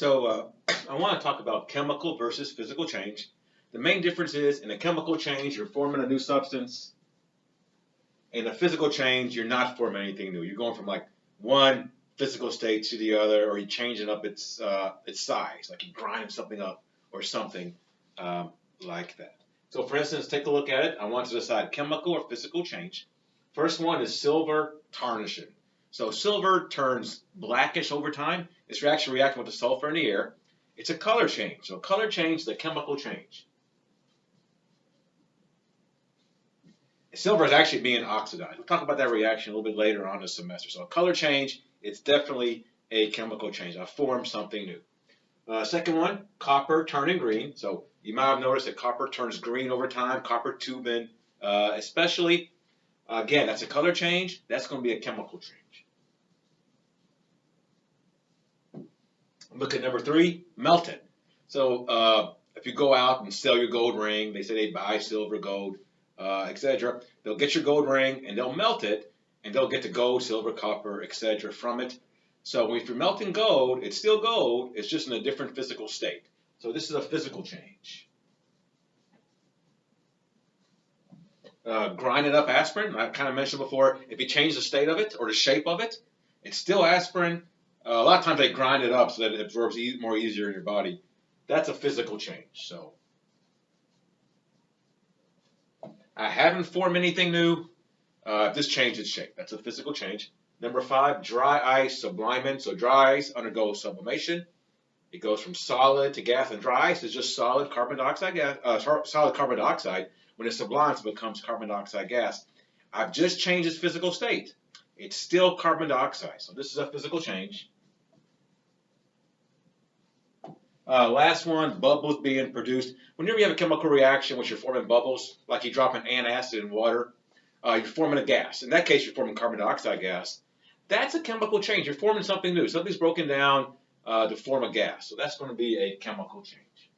I want to talk about chemical versus physical change. The main difference is in a chemical change, you're forming a new substance. In a physical change, you're not forming anything new. You're going from like one physical state to the other, or you're changing up its size, like you're grinding something up or something like that. So, for instance, take a look at it. I want to decide chemical or physical change. First one is silver tarnishing. So silver turns blackish over time. It's actually reacting with the sulfur in the air. It's a color change. So color change is a chemical change. Silver is actually being oxidized. We'll talk about that reaction a little bit later on this semester. So a color change, it's definitely a chemical change. I formed something new. Second one, copper turning green. So you might have noticed that copper turns green over time, copper tubing, especially. Again, that's a color change. That's going to be a chemical change. Look at number three, melted. So if you go out and sell your gold ring, they say they buy silver, gold, etc. They'll get your gold ring and they'll melt it, and they'll get the gold, silver, copper, etc. from it. So if you're melting gold, it's still gold. It's just in a different physical state. So this is a physical change. Grinding up aspirin, I kind of mentioned before, if you change the state of it or the shape of it, it's still aspirin. A lot of times they grind it up so that it absorbs more easier in your body. That's a physical change. So I haven't formed anything new. This changed its shape. That's a physical change. Number five, dry ice subliming. So dry ice undergoes sublimation. It goes from solid to gas, and dry ice is just solid carbon dioxide gas. Solid carbon dioxide. When it sublimes, it becomes carbon dioxide gas. I've just changed its physical state. It's still carbon dioxide. So this is a physical change. Last one, bubbles being produced. Whenever you have a chemical reaction which you're forming bubbles, like you drop an antacid in water, you're forming a gas. In that case, you're forming carbon dioxide gas. That's a chemical change. You're forming something new. Something's broken down to form a gas. So that's going to be a chemical change.